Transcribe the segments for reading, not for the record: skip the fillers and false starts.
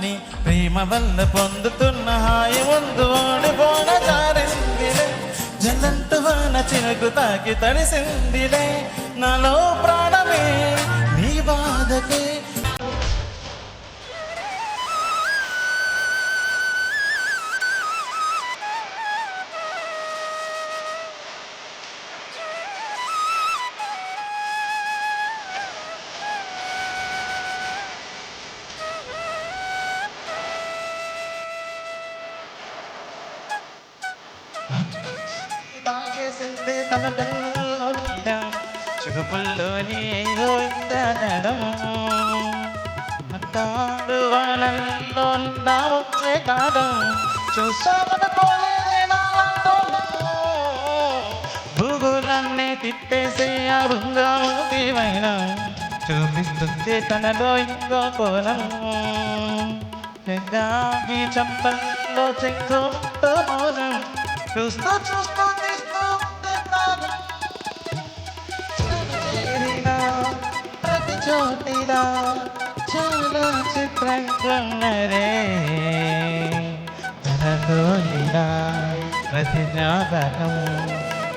నీ ప్రేమ వల్ల పొందుతున్న హాయి ముందు ఓడిపోన జారిందిలే జల్లంటు వాన చినుకు తాకి తడిసిందిలే నాలో ప్రాణమే నీ బాధకే చూపుల్లోని తాడు వాళ్ళల్లో నావే కాదు భూగులన్నీ తిప్పేసి ఆ బృందావైన చూపిస్తుంది తనలో ఇంకో కోలం ఈ చంపల్లో చెక్కు మౌనం చూస్తూ చూస్తూ తీస్తూ ప్రతి చోటిలా చాలా చిత్రంగా తనలోనిలా ప్రతి జ్ఞాపకం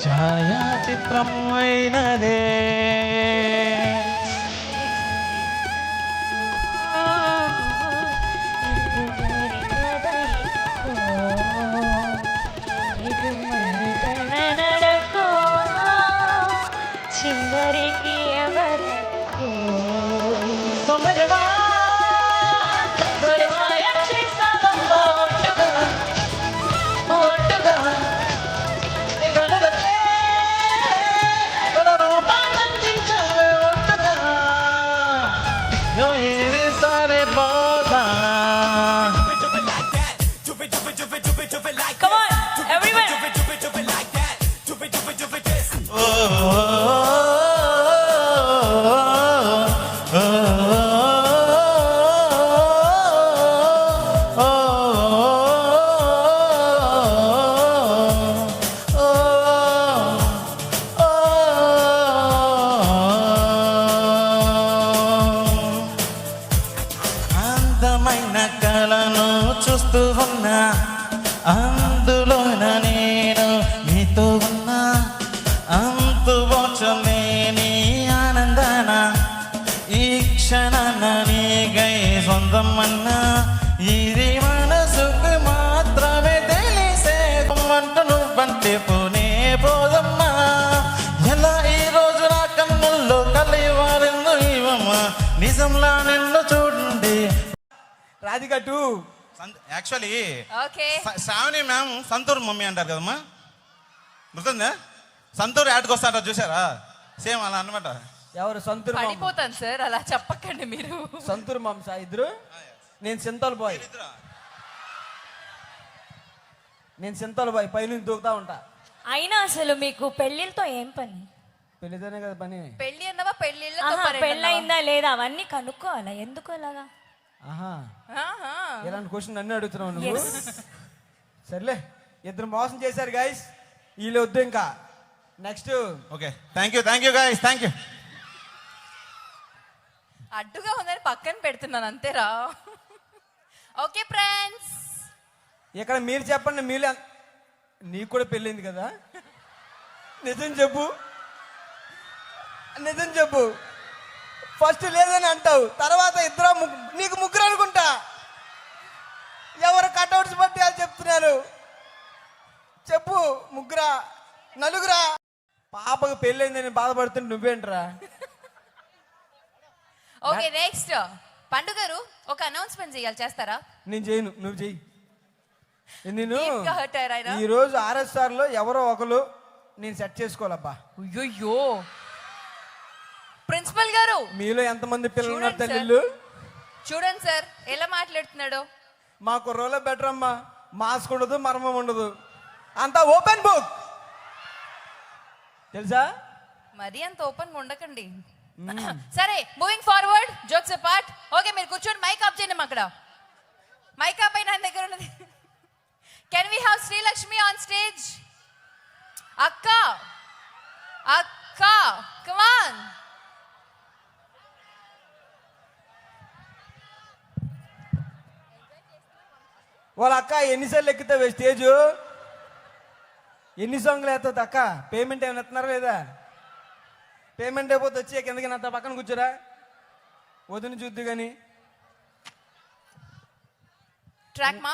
ఛాయాచిత్రం అయినదే చివరికి ఎవరికి Come on, everyone. అందమైన కళను చూస్తూ ఉన్నా అందులోన నేను నీతో ఉన్నా అంతువోచలేని ఆనందాన ఈ క్షణాన నీకై సొంతమన్నా ఇది మనసుకు మాత్రమే తెలిసే మంటూ నువ్వంటే పోనే పోదమ్మా ఎలా ఈ రోజు నా కన్నుల్లో కలివారెందు ఇవమ్మా నిజంలా నిన్ను చూడండి Radhika 2 actually okay Shravani ma'am Santoor mummy అంటారు కదమ్మా గుర్తుందా సంతూర్ యాడ్కి వస్తారా చూసారా సేమ్ అలా అనమాట ఎవరు సంతూర్ పడిపోతాను సార్ అలా చెప్పకండి మీరు సంతూర్ మాంస ఇద్దరు నేను సింతల్ బాయ్ పైనుంచి దూకుతా ఉంటా. అయినా అసలు మీకు పెళ్ళిళ్ళతో ఏం పని? పెళ్లితోనే కదా పని. పెళ్లి అన్నవా పెళ్ళయిందా లేదా అవన్నీ కనుక్కోవాలా? ఎందుకు అలాగా? ఇలాంటి క్వశ్చన్ అన్నీ అడుగుతున్నావు నువ్వు. సర్లే ఇద్దరు మోసం చేశారు గైస్, వీళ్ళు వద్దు ఇంకా. Next okay thank you guys thank you. అడ్డుగా ఉందని పక్కన పెడుతున్నాను అంతేరా. ఓకే ఫ్రెండ్స్, ఇక్కడ మీరు చెప్పండి, మీరు నీకు కూడా పెళ్ళింది కదా, నిజం చెప్పు. ఫస్ట్ లేదని అంటావు, తర్వాత ఇద్దరు నీకు ముగ్గురు అనుకుంటా. ఎవరు కట్అవుట్స్ బట్టి వాళ్ళు చెప్తున్నారు. చెప్పు, ముగ్గురా నలుగురా? పాపకు పెళ్ళైందని బాధపడుతుంటే నువ్వేంట్రా? ఓకే నెక్స్ట్ పండుగారు ఒక అనౌన్స్మెంట్ చేస్తారా? నేను చేయను, నువ్వు చెయ్యి. నేను ఆయన ఈ రోజు ఆర్ఎస్ఆర్ లో ఎవరో ఒకరు నేను సెట్ చేసుకోవాలబ్బా. అయ్యో ప్రిన్సిపల్ గారు, మీలో ఎంతమంది పిల్లలు ఉన్నారు తల్లిళ్ళు? చూడండి సార్ ఎలా మాట్లాడుతున్నాడు. మా కుర్రోలో బెటర్ అమ్మా, మాస్క్ ఉండదు, మర్మం ఉండదు, అంతా ఓపెన్ బుక్ తెలుసా? మరి అంత ఓపెన్ ఉండకండి. సరే moving forward, jokes apart. Okay మీరు కూర్చోండి, మైక్ ఆఫ్ చేయండి. అక్కడ మైక్ ఆఫ్ అయిన ఆయన దగ్గర ఉన్నది. Can we have Srilakshmi on stage? అక్క కమ్ ఆన్. వాళ్ళ అక్క ఎన్నిసార్లు ఎక్కుతావే స్టేజ్? ఎన్ని సాంగ్లు వేస్తుంది అక్క? పేమెంట్ ఏమైనా ఎత్తున్నారా లేదా? పేమెంట్ అయిపోతే వచ్చి కిందకి నా పక్కన కూర్చోరా, వదిన చూద్దు కానీ. ట్రాక్ మా